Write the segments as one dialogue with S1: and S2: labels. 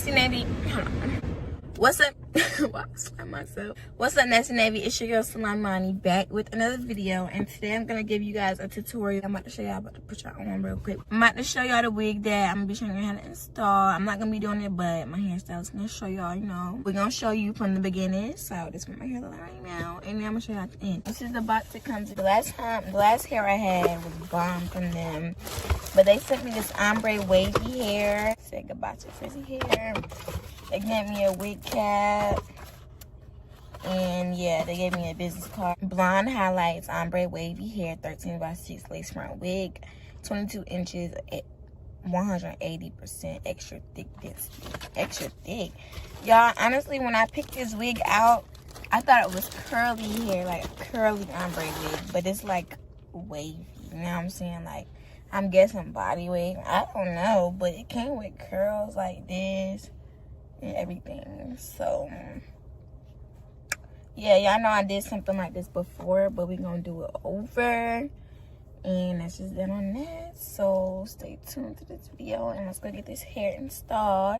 S1: Nasty Navy? Hold on. What's up? Wow, I slammed myself. What's up, Nasty Navy? It's your girl Salamani back with another video, and today I'm gonna give you guys a tutorial. I'm about to show y'all, about to put y'all on real quick. I'm about to show y'all the wig that I'm gonna be showing you how to install. I'm not gonna be doing it, but my hairstylist gonna show y'all. You know, we're gonna show you from the beginning. So this is what my hairline right now, and then I'm gonna show you at the end. This is the box it comes in. The last hair I had was bomb from them, but they sent me this ombre wavy hair. Say goodbye to frizzy hair. They gave me a wig cap, and yeah, they gave me a business card. Blonde highlights, ombre wavy hair, 13x6 lace front wig, 22 inches at 180% extra thick density. Extra thick. Y'all, honestly, when I picked this wig out, I thought it was curly hair, like a curly ombre wig, but it's like wavy, you know what I'm saying? Like, I'm guessing body wig, I don't know, but it came with curls like this and everything. So yeah, y'all know I did something like this before, but we're gonna do it over, and that's just that on that. So stay tuned to this video, and let's go get this hair installed.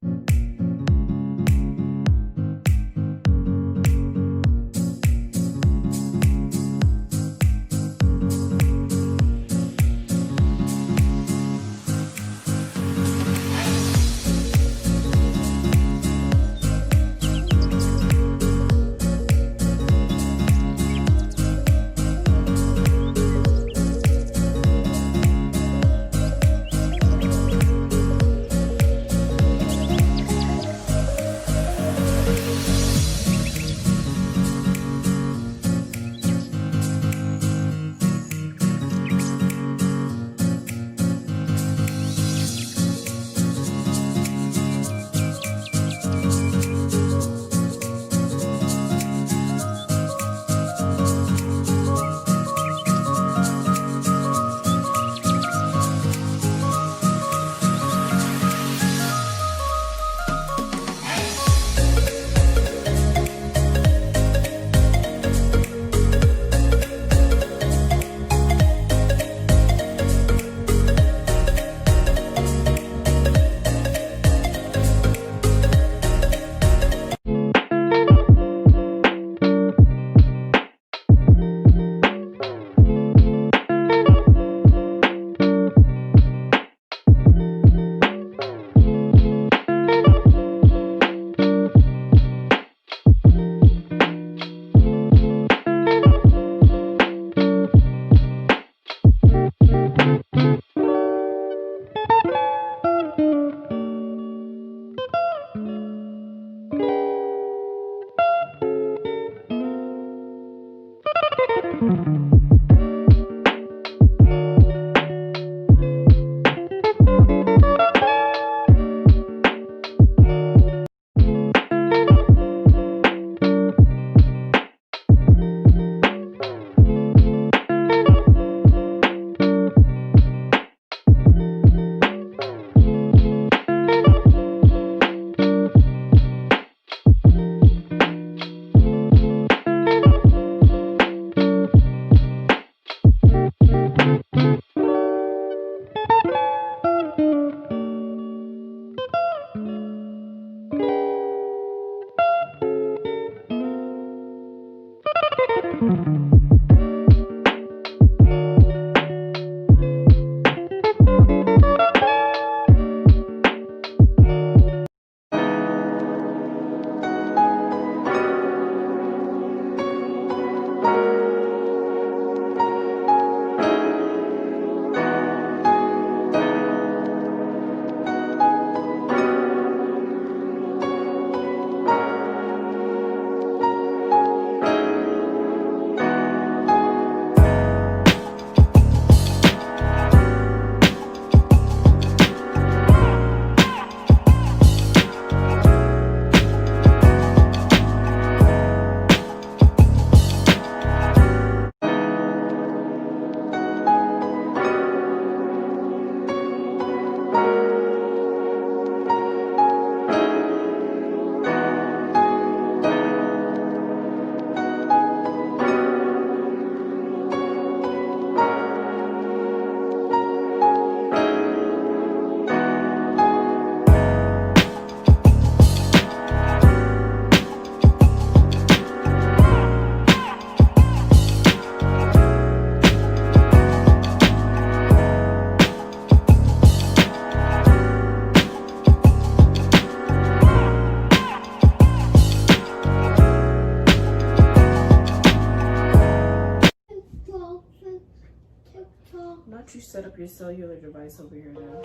S2: don't you set up your cellular device over here now?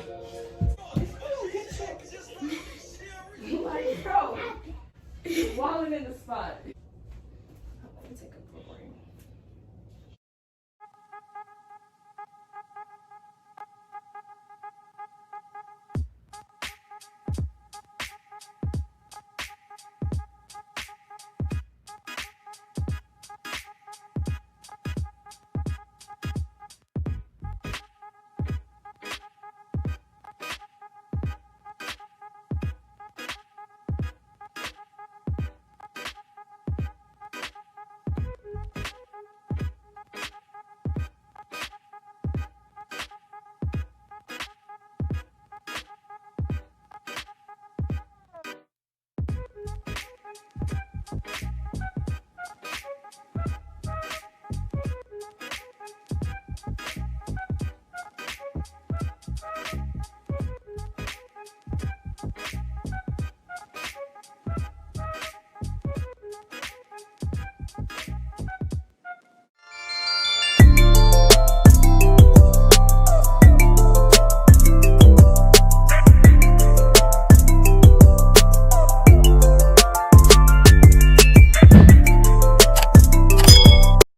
S2: Like, bro, walling in the spot.